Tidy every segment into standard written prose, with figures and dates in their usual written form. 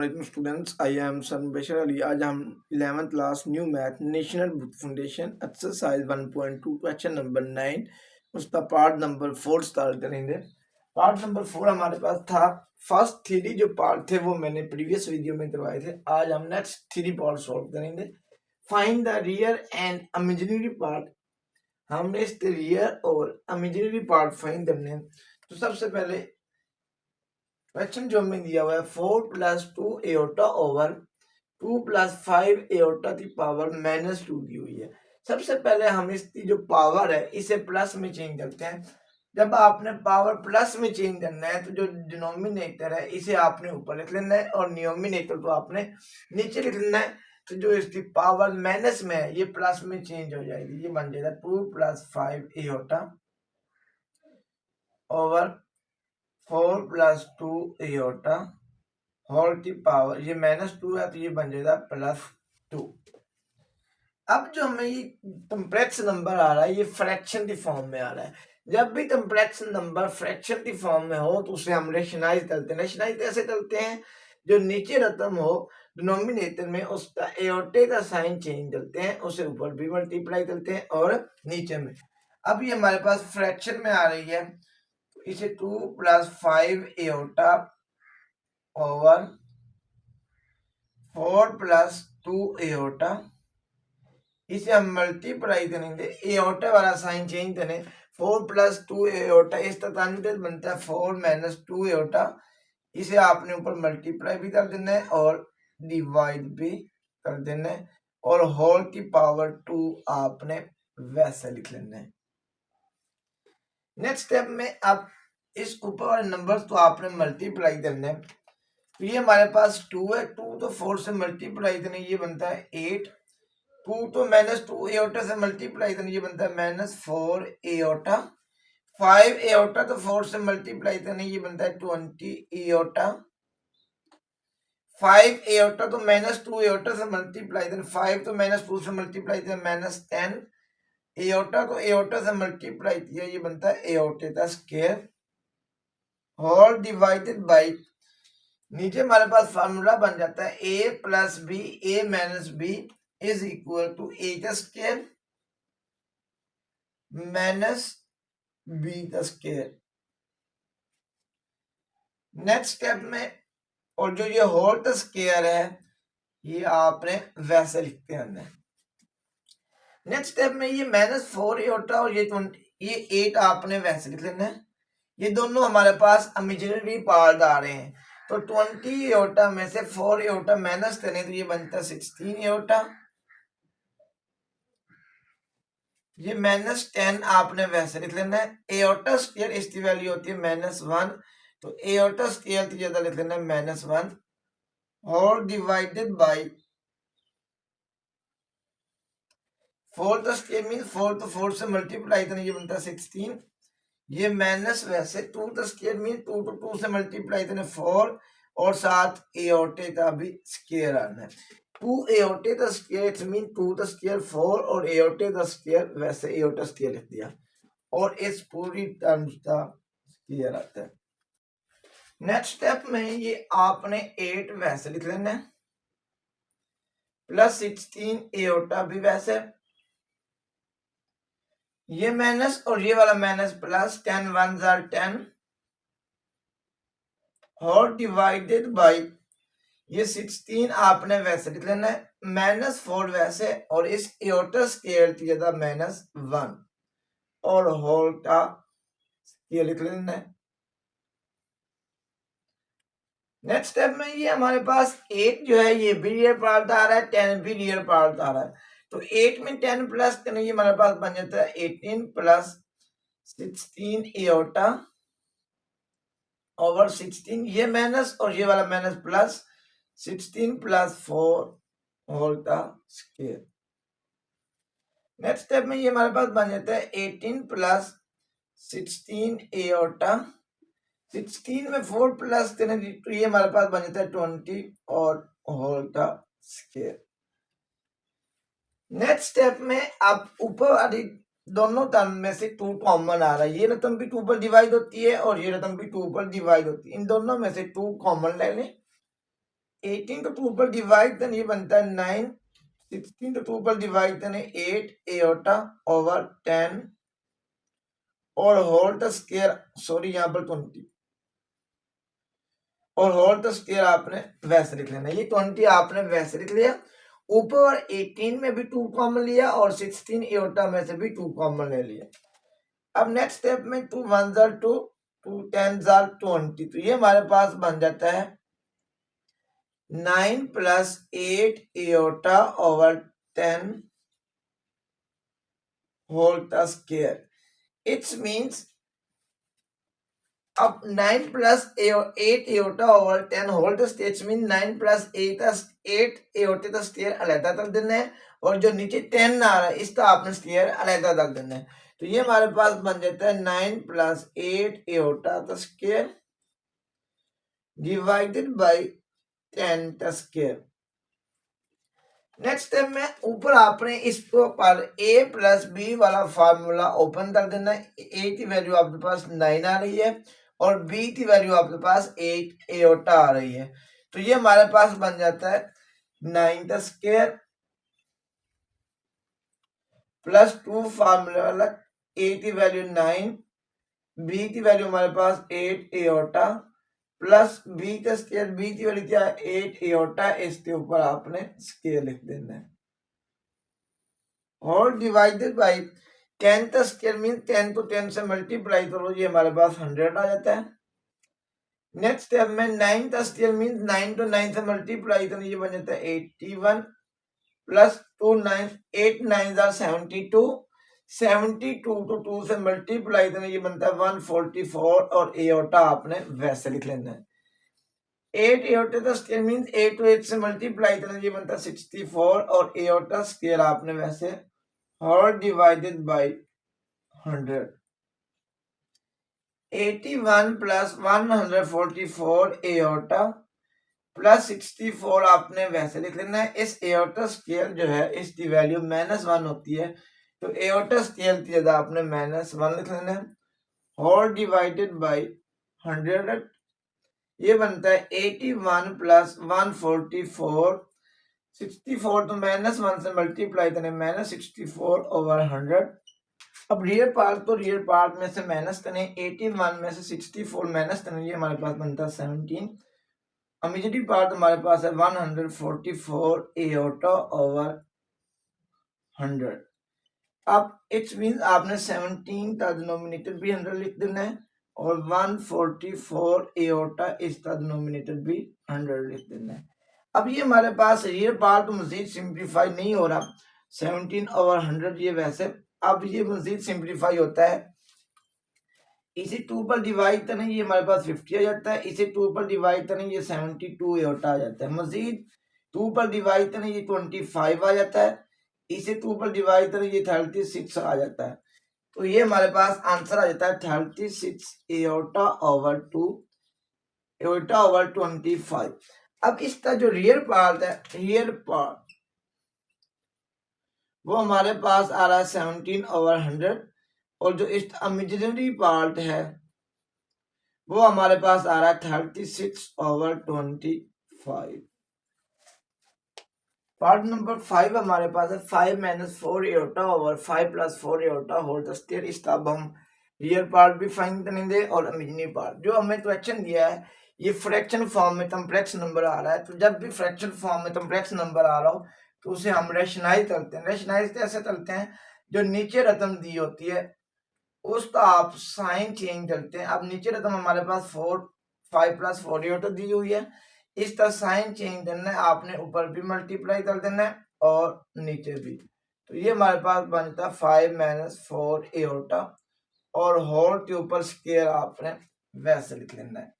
वालेकुम students, I am सन बशर अली। आज हम 11th class new math national book foundation exercise 1.2 question number 9 उसका part number 4 start करेंगे। Part number 4 हमारे पास था। फर्स्ट थ्री जो पार्ट थे वो मैंने प्रीवियस वीडियो में करवाए थे। आज हम नेक्स्ट थ्री पार्ट सॉल्व करेंगे। Find the real and imaginary part. हमने इसके रियल और इमेजिनरी पार्ट फाइंड करने हैं। तो सबसे पहले क्वेश्चन जो हमें दिया हुआ है 4 + 2 एओटा ओवर 2 + 5 एओटा की पावर -2 दी हुई है। सबसे पहले हम इसकी जो पावर है इसे प्लस में चेंज करते हैं। जब आपने पावर प्लस में चेंज करना है तो जो डिनोमिनेटर है इसे आपने ऊपर लिख लेना है और न्यूमिनेटर को आपने नीचे लिख लेना है। तो जो इसकी पावर माइनस में है ये प्लस में चेंज हो जाएगी। ये बन जाएगा 2 + 5 एओटा ओवर 4 + 2 एओटा होल की पावर, ये -2 है तो ये बन जाएगा +2। अब जो हमें ये कॉम्प्लेक्स नंबर आ रहा है ये फ्रैक्शन की फॉर्म में आ रहा है। जब भी कॉम्प्लेक्स नंबर फ्रैक्शन की फॉर्म में हो तो उसे हम रेशनाइज करते हैं। रेशनाइज कैसे करते हैं? जो नीचे रकम हो डिनोमिनेटर में उसका एओटे का साइन चेंज करते हैं, उसे ऊपर भी मल्टीप्लाई करते हैं और नीचे में। अब ये हमारे पास फ्रैक्शन में आ रही है तो इसे 2 + 5 एओटा ओवर 4 + 2 एओटा, इसे हम मल्टीप्लाई करेंगे। एओटा वाला साइन चेंज करें, 4 + 2 एओटा इस तरह बनता है 4 - 2 एओटा। इसे आपने ऊपर मल्टीप्लाई भी कर देना है और डिवाइड भी कर देना है और होल की पावर 2 आपने वैसे लिख लेना है। नेक्स्ट स्टेप में अब इस ऊपर वाले नंबर्स तो आपने मल्टीप्लाई करना है। तो ये हमारे पास 2 है, 2 तो 4 से मल्टीप्लाई करें ये बनता है 8। 2 तो -2 एओटा से मल्टीप्लाई करने ये बनता है -4 एओटा। 5 एओटा तो 4 से मल्टीप्लाई करने ये बनता है 20 एओटा। 5 एओटा तो -2 एओटा से मल्टीप्लाई करें, 5 तो -2 से मल्टीप्लाई करें -10 एओटा तो एओटा से मल्टीप्लाई किया ये बनता है एओटे का स्क्वायर होल डिवाइडेड बाई, नीचे हमारे पास फार्मूला बन जाता है a + b a - b is equal to a का स्क्वायर माइनस बी का स्क्वायर। नेक्स्ट स्टेप में और जो ये होल का स्क्वायर है ये आपने वैसे लिखते हैं अंदर। नेक्स्ट स्टेप में ये -4 एओटा और ये 20 ये 8 आपने वैसे लिख लेना है। ये दोनों हमारे पास इमेजिनरी पार्ट आ रहे हैं तो 20 एओटा में से 4 एओटा माइनस करें तो ये बनता है 16 एओटा। ये -10 आपने वैसे लिख लेना है। एओटा स्क्वायर इसकी वैल्यू होती है -1 तो एओटा स्क्वायर की जगह लिख लेना है -1 और डिवाइडेड बाय 4 का स्क्वायर मीन 4 तो 4 से मल्टीप्लाई करें ये बनता है 16। ये माइनस वैसे 2 का स्क्वायर मीन 2 तो 2 से मल्टीप्लाई करें 4 और साथ एओटे का भी स्क्वायर आना है। 2 एओटे का स्क्वायर इट्स मीन 2 का स्क्वायर 4 और एओटे का स्क्वायर वैसे एओटा स्क्वायर लिख दिया और इस पूरी टर्म्स का स्क्वायर आता है। नेक्स्ट स्टेप में ये आपने 8 वैसे लिख लेना है +16 एओटा भी वैसे, ये माइनस और ये वाला माइनस प्लस 10 1 जार 10 और डिवाइडेड बाय ये 16 आपने वैसे लिख लेना है -4 वैसे और इस एओटा स्क्वायर की जगह -1 और होल का ये लिख लेना है। नेक्स्ट स्टेप में ये हमारे पास 8 जो है ये भी रियल पार्ट आ रहा है, 10 भी रियल पार्ट आ रहा है तो 8 में 10 प्लस करने ये हमारे पास बन जाता है 18 + 16 एओटा ओवर 16, ये माइनस और ये वाला माइनस प्लस 16 + 4 होल का स्क्वायर। नेक्स्ट स्टेप में ये हमारे पास बन जाता है 18 + 16 एओटा। 16 में 4 प्लस करें तो ये हमारे पास बन जाता है 20 और होल का स्क्वायर। नेक्स्ट स्टेप में अब ऊपर वाली दोनों टर्म में से 2 कॉमन आ रहा है। ये रकम भी 2 पर डिवाइड होती है और ये रकम भी 2 पर डिवाइड होती है। इन दोनों में से 2 कॉमन ले लें 18 को 2 पर डिवाइड करना, ये बनता है 9, 16 को 2 पर डिवाइड करना 8 एओटा ओवर 10 और होल द स्क्वायर, सॉरी यहाँ पर 20 और होल द स्क्वायर आपने वैसे लिख लेना। ये 20 आपने वैसे लिख लिया, ऊपर 18 में भी 2 कॉमन लिया और 16 एओटा में से भी 2 कॉमन ले लिया। अब नेक्स्ट स्टेप में 2 1 जार 2, 2 10 जार 20, तो ये हमारे पास बन जाता है 9 plus 8 iota over 10 whole the square. It's means अब 9 plus 8 iota over 10 whole the square mean 9 plus 8 iota का स्क्वायर अलग कर देना है और जो नीचे 10 आ रहा है इसका आपने स्क्वायर अलग कर देना है। तो ये हमारे पास बन जाता है 9 प्लस 8 एओटा का स्क्वायर डिवाइडेड बाय 10 का स्क्वायर। नेक्स्ट स्टेप में ऊपर आपने इसको पर a प्लस बी वाला फार्मूला ओपन कर देना है। a की वैल्यू आपके पास 9 आ रही है और b की वैल्यू आपके पास 8 एओटा आ रही है। तो ये हमारे पास बन जाता है 9 का स्क्वायर प्लस 2 फार्मूला वाला a की वैल्यू 9, b की वैल्यू हमारे पास 8 एओटा प्लस बी का स्क्वायर, बी की वैल्यू क्या है 8 एओटा, इसके ऊपर आपने स्क्वायर लिख देना है और डिवाइडेड बाय 10 का स्क्वायर मीन 10 को 10 से मल्टीप्लाई करो, ये हमारे पास 100 आ जाता है। नेक्स्ट स्टेप में 9 का स्क्वायर मीन 9 को 9 से मल्टीप्लाई करो, ये बन जाता है 81 प्लस 2 9 8 9 are 72, 72 को 2 से मल्टीप्लाई करो, ये बनता है 144 और एओटा आपने वैसे लिख लेना है। 8 एओटा का स्क्वायर मींस 8 को 8 से मल्टीप्लाई करना, ये बनता है 64 और एओटा स्क्वायर आपने वैसे और divided by 100। 81 plus 144 aorta plus 64 आपने वैसे लिख लेना है। इस एओटा स्क्वायर जो है इसकी वैल्यू -1 होती है, तो एओटा स्क्वायर की जगह आपने -1 लिख लेना है और डिवाइडेड बाय 100। ये बनता है 81 प्लस 144, 64 तो -1 से मल्टीप्लाई करें -64 ओवर 100। अब रियल पार्ट तो रियल पार्ट में से माइनस करें, 81 में से 64 माइनस करें, ये हमारे पास बनता है 17। इमेजिनरी पार्ट हमारे पास है 144 एओटा ओवर 100। अब इट्स मीन आपने 17 का डिनोमिनेटर भी 100 लिख देना है और 144 एओटा इसका डिनोमिनेटर भी 100 लिख देना है। अब ये हमारे पास रियल पार्ट मजीद सिंप्लीफाई नहीं हो रहा, 17 ओवर 100 ये वैसे अब ये मजीद सिंप्लीफाई होता है। इसे 2 पर डिवाइड करें, ये हमारे पास 50 आ जाता है। इसे 2 पर डिवाइड करें, ये 72 एओटा आ जाता है। मजीद 2 पर डिवाइड करें, ये 25 आ जाता है। इसे 2 पर डिवाइड करें, ये 36 आ जाता है। तो ये हमारे पास आंसर आ जाता है 36 एओटा ओवर 2 एओटा ओवर 25। अब इसका जो रियल पार्ट है, रियल पार्ट वो हमारे पास आ रहा है 17 ओवर 100 और जो इस इमेजिनरी पार्ट है वो हमारे पास आ रहा है 36 ओवर 25। पार्ट नंबर 5 हमारे पास है 5 - 4 iota over 5 + 4 iota whole the square. इसका अब हम रियल पार्ट भी फाइंड करेंगे और इमेजिनरी पार्ट। जो हमें क्वेश्चन दिया है ये फ्रैक्शन फॉर्म में कॉम्प्लेक्स नंबर आ रहा है, तो जब भी फ्रैक्शन फॉर्म में कॉम्प्लेक्स नंबर आ रहा हो तो उसे हम रेशनाइज करते हैं। रेशनाइज कैसे करते हैं, जो नीचे रकम दी होती है उसका आप साइन चेंज करते हैं। अब नीचे रकम हमारे पास 5 + 4 एओटा दी हुई है, इसका साइन चेंज करना है, आपने ऊपर भी मल्टीप्लाई कर देना है और नीचे भी। तो ये हमारे पास बनता है 5 - 4 एओटा और होल के ऊपर स्क्वायर आपने वैसे लिख लेना है।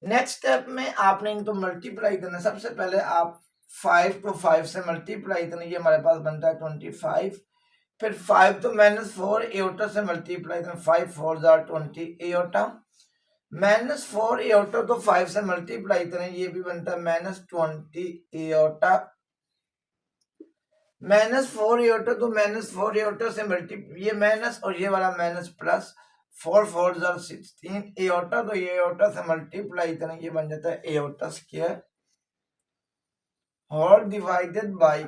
नेक्स्ट स्टेप में आपने इनको मल्टीप्लाई करना है। सबसे पहले आप 5 को 5 से मल्टीप्लाई करना, ये हमारे पास बनता है 25। फिर 5 तो -4 एओटा से मल्टीप्लाई करें, 5 4 * 20 एओटा -4 एओटा तो 5 से मल्टीप्लाई करें, ये भी बनता है -20 एओटा। -4 एओटा तो -4 एओटा से ये माइनस और ये वाला माइनस प्लस, 4 4 * 16 एओटा तो ये एओटा से मल्टीप्लाई करें, ये बन जाता है एओटा स्क्वायर होल डिवाइडेड बाई,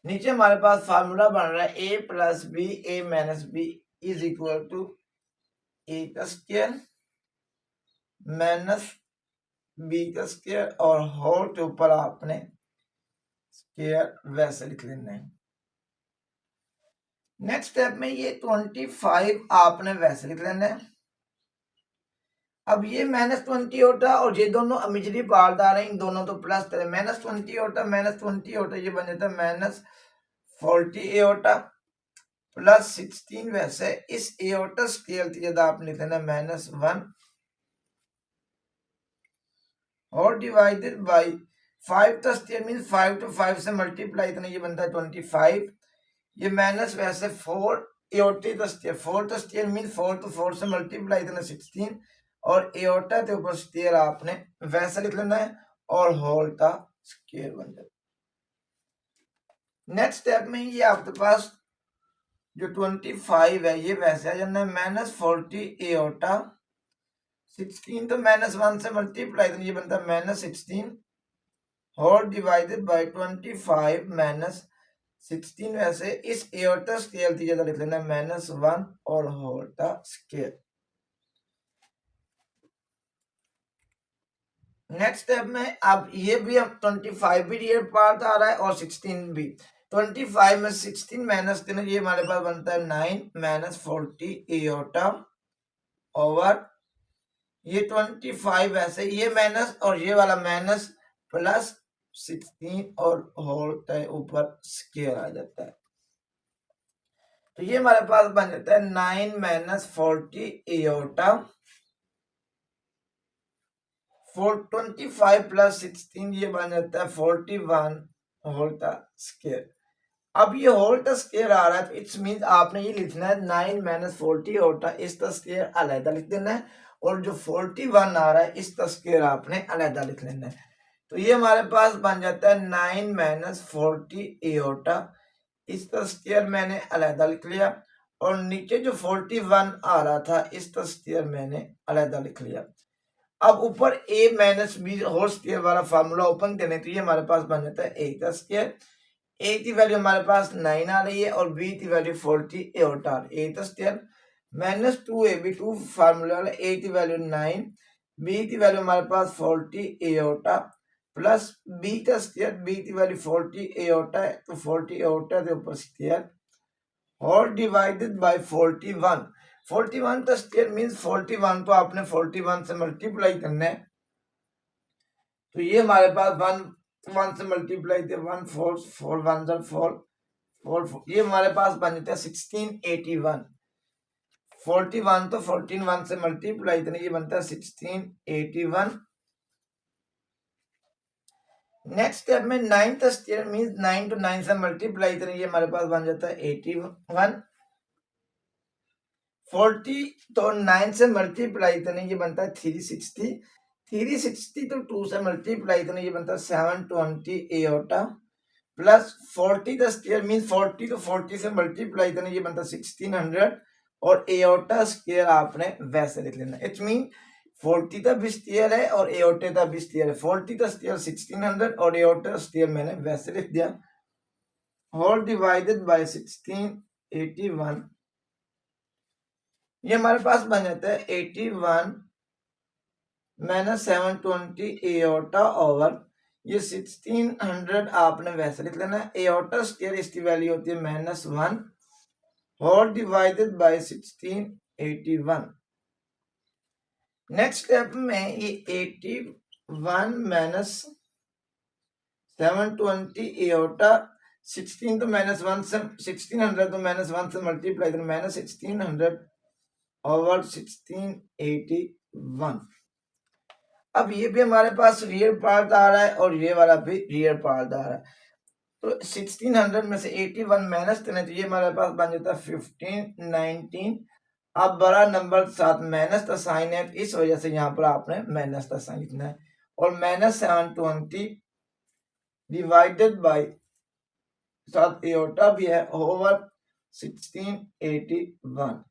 नीचे हमारे पास फार्मूला बन रहा है a plus B A minus B is equal to A का स्क्वायर माइनस बी का स्क्वायर और होल के ऊपर आपने स्क्वायर वैसे लिख लेना है। नेक्स्ट स्टेप में ये 25 आपने वैसे लिख लेना है। अब ये -20 होता और ये दोनों इमेजिनरी पार्ट आ रहे हैं, इन दोनों तो प्लस तरह -20 होता -20 होता, ये बन जाता है -40 ए होता प्लस 16 वैसे इस ए होता स्केल की जगह आपने लिख लेना -1 और डिवाइडेड बाई 5 का स्केल मीन 5 to 5 से मल्टीप्लाई इतना ये बनता है 25, ये माइनस वैसे 4 एओटी का स्केल 4 का स्केल मीन 4 to 4 से मल्टीप्लाई इतना 16 और एओटा के ऊपर स्केल आपने वैसे लिख लेना है और होल का स्केल बन जाता है। नेक्स्ट स्टेप में ये आपके पास जो 25 है ये वैसे आ जाना है -40 एओटा 16 तो -1 से मल्टीप्लाई तो ये बनता है -16 होल डिवाइडेड बाय 25 -16 वैसे इस एओटा स्केल की जगह लिख लेना -1 और होल का स्केल। नेक्स्ट स्टेप में अब ये भी अब 25 भी रियल पार्ट आ रहा है और 16 भी। 25 में 16 माइनस देना ये हमारे पास बनता है 9 -40 एओटा ओवर ये 25 वैसे ये माइनस और ये वाला माइनस प्लस 16 और होल के ऊपर स्क्वायर आ जाता है। तो ये हमारे पास बन जाता है 9 -40 एओटा 425 प्लस 16 ये बन जाता है 41 होल का स्क्वायर। अब ये होल का स्क्वायर आ रहा है तो इट्स मीन आपने ये लिखना है 9 -40 होता इसका स्क्वायर अलग लिख देना है और जो 41 आ रहा है इसका स्क्वायर आपने अलग लिख लेना है। तो ये हमारे पास बन जाता है 9 -40 एओटा इसका स्क्वायर मैंने अलग लिख लिया और नीचे जो 41 आ रहा था इसका स्क्वायर मैंने अलग लिख लिया। अब ऊपर a minus b whole square वाला फार्मूला ओपन करने तो ये हमारे पास बन जाता है a का स्क्वायर। a की वैल्यू हमारे पास 9 आ रही है और b की वैल्यू 40 एओटा a का स्क्वायर -2ab 2 फार्मूला वाला a की वैल्यू 9 b की वैल्यू हमारे पास 40 एओटा प्लस b का स्क्वायर b की वैल्यू 40 एओटा है तो 40 एओटा के ऊपर स्क्वायर और डिवाइडेड बाय 41 41 का स्क्वायर मींस 41 तो आपने 41 से मल्टीप्लाई करना है तो ये हमारे पास 1 से मल्टीप्लाई थे 1 4 4 1 4 4 ये हमारे पास बन जाता है 1681 41 तो 14 1 से मल्टीप्लाई करने ये बनता है 1681। नेक्स्ट स्टेप में 9 का स्क्वायर मींस 9 to 9 से मल्टीप्लाई करें ये हमारे पास बन जाता है 81 40 तो 9 से मल्टीप्लाई करने ये बनता है 360 360 तो 2 से मल्टीप्लाई करने ये बनता है 720 एओटा प्लस 40 का स्क्वायर मीन 40 तो 40 से मल्टीप्लाई करने ये बनता है 1600 और एओटा स्क्वायर आपने वैसे लिख लेना। इट मीन 40 का भी स्क्वायर है और एओटा का भी स्क्वायर है। 40 का स्क्वायर 1600 और एओटा स्क्वायर मैंने वैसे लिख दिया होल डिवाइडेड बाय 1681 ये हमारे पास बन जाता है 81 -720 एओटा ओवर ये 1600 आपने वैसे लिख लेना है। एओटा स्क्वायर इसकी वैल्यू होती है -1 whole divided by 1681। Next step में ये 81 -720 एओटा 16 तो -1 से 1600 तो -1 से मल्टीप्लाई करें -1600 ओवर 1681। अब ये भी हमारे पास रियल पार्ट आ रहा है और ये वाला भी रियल पार्ट आ रहा है तो 1600 में से 81 माइनस करें तो ये हमारे पास बन जाता है 1519। अब बड़ा नंबर साथ माइनस का साइन है इस वजह से यहाँ पर आपने माइनस का साइन लिखना है और -720 डिवाइडेड बाय साथ एओटा भी है ओवर 1681।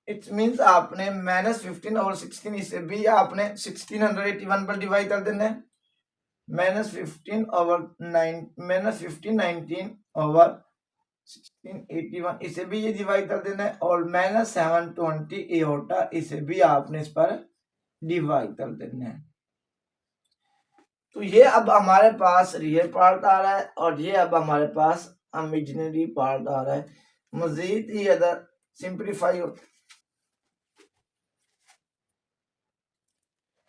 इट मींस आपने -15 और 16 इसे भी आपने 1681 पर डिवाइड कर देना है -15 ओवर 1681 इसे भी ये डिवाइड कर देना है, और -720 एओर्टा इसे भी आपने इस पर डिवाइड कर देना है। तो ये अब हमारे पास रियल पार्ट आ रहा है और ये अब हमारे पास इमेजिनरी पार्ट आ रहा है। मजीद ये अगर सिंप्लीफाई हो,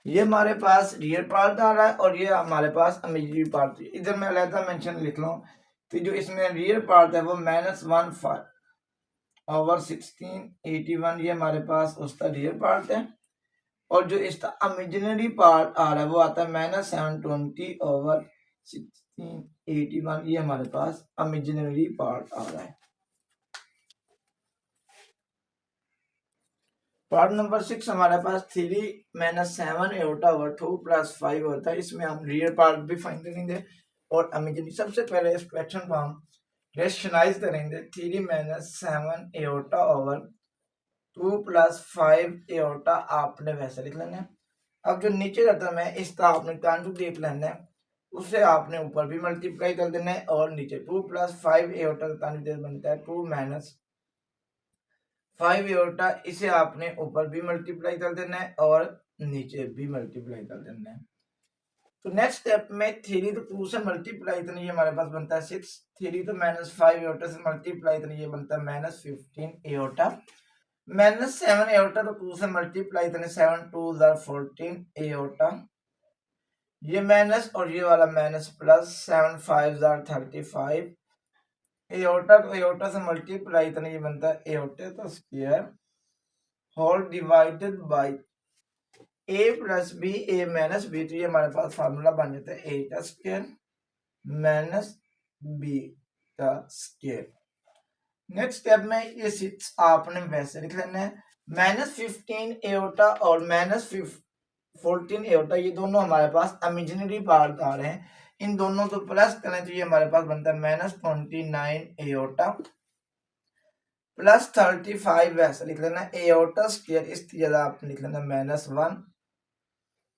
ये हमारे पास रियल पार्ट आ रहा है और ये हमारे पास इमेजिनरी पार्ट। इधर मैं अलहदा मेंशन लिख लूँ तो जो इसमें रियल पार्ट है वो -1 ओवर 1681 ये हमारे पास उसका रियल पार्ट है, और जो इसका इमेजिनरी पार्ट आ रहा है वो आता है -720 ओवर 1681 ये हमारे पास इमेजिनरी पार्ट आ रहा है। पार्ट नंबर 6 हमारे पास 3 - 7 एओर्टा ओवर 2 + 5 होता है। इसमें हम रियल पार्ट भी फाइंड करेंगे और इमेजिनरी। सबसे पहले इस क्वेश्चन को हम रेशनलाइज करेंगे। 3 - 7 एओर्टा ओवर 2 + 5 एओर्टा आपने वैसे लिख लेना है। अब जो नीचे रहता है इसका आपने कांटू देख लेना है, उससे आपने ऊपर भी मल्टीप्लाई कर देना है, और नीचे 2 + 5 एओर्टा का बनता है 2 - 5 एओर्टा, इसे आपने ऊपर भी मल्टीप्लाई कर देना है और नीचे भी मल्टीप्लाई कर देना है। तो नेक्स्ट स्टेप में 3 तो 2 से मल्टीप्लाई करना, ये हमारे पास बनता है 6। 3 तो -5 एओर्टा से मल्टीप्लाई करना, ये बनता है -15 एओर्टा। -7 एओर्टा तो 2 से मल्टीप्लाई करने, 7 × 2 = 14 एओर्टा। ये माइनस और ये वाला माइनस प्लस, 7 × 5 = 35 एओर्टा को एओर्टा से मल्टीप्लाई करने, ये बनता है एओर्टा का square whole divided by a + b a - b। तो ये हमारे पास फार्मूला बन जाता है a का स्क्वायर माइनस b का स्क्वायर। नेक्स्ट स्टेप में ये 6 आपने वैसे लिख लेना है। -15 एओर्टा और -14 एओर्टा ये दोनों हमारे पास इमेजिनरी पार्ट आ रहे हैं। इन दोनों को प्लस करें तो ये हमारे पास बनता है -29 एओर्टा प्लस 35 वैसे लिख लेना है एओर्टा स्क्वायर, इसकी जगह आपने लिख लेना -1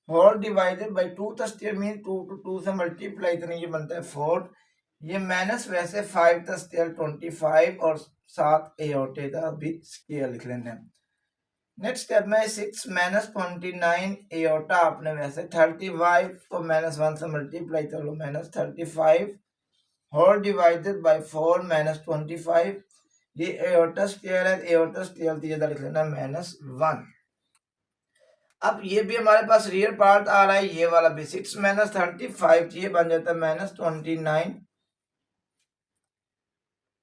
होल डिवाइडेड बाय 2 का स्क्वायर मीन 2 × 2 से मल्टीप्लाई करें, ये बनता है 4। ये माइनस वैसे 5 का स्क्वायर 25 और 7 एओर्टे का भी स्क्वायर लिख लेना है। नेक्स्ट स्टेप में 6 - 29 एओर्टा आपने वैसे 35 को -1 से मल्टीप्लाई कर लो, -35 होल डिवाइडेड बाय 4 - 25। ये एओर्टा स्क्वायर है, एओर्टा स्क्वायर की जगह लिख लेना -1। अब ये भी हमारे पास रियल पार्ट आ रहा है, ये वाला भी 6 - 35 ये बन जाता है -29,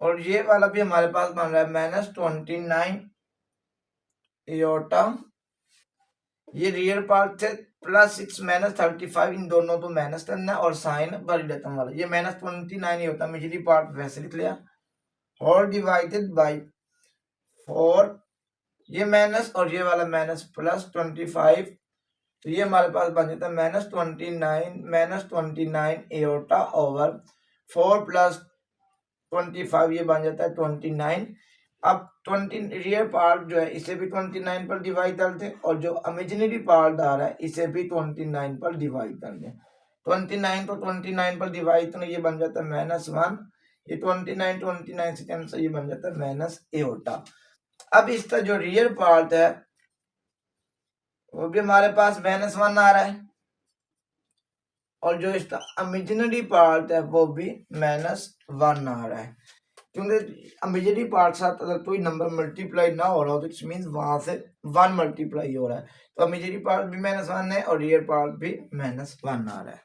और ये वाला भी हमारे पास बन रहा है -29 एओर्टा। ये रियल पार्ट थे प्लस 6 - 35, इन दोनों को माइनस करना है और साइन भरी रकम वाला, ये -29 ही होता है, इमेजिनरी पार्ट वैसे लिख लिया होल डिवाइडेड बाय 4। ये माइनस और ये वाला माइनस प्लस 25, तो ये हमारे पास बन जाता है -29 एओर्टा ओवर 4 + 25 ये बन जाता है 29। अब 20 रियल पार्ट जो है इसे भी 29 पर डिवाइड कर दें, और जो इमेजिनरी पार्ट आ रहा है इसे भी 29 पर डिवाइड कर दें। 29 तो 29 पर डिवाइड करना, ये बन जाता है -1। ये 29 से कैंसिल, ये बन जाता है एओर्टा। अब इसका जो रियल पार्ट है वो भी हमारे पास -1 आ रहा है, और जो इसका इमेजिनरी पार्ट है वो भी -1 आ रहा है। क्योंकि इमेजिनरी पार्ट साथ अगर कोई नंबर मल्टीप्लाई ना हो रहा हो तो इट मींस वहां से 1 मल्टीप्लाई हो रहा है, तो इमेजिनरी पार्ट भी -1 है और रियल पार्ट भी -1 आ रहा है।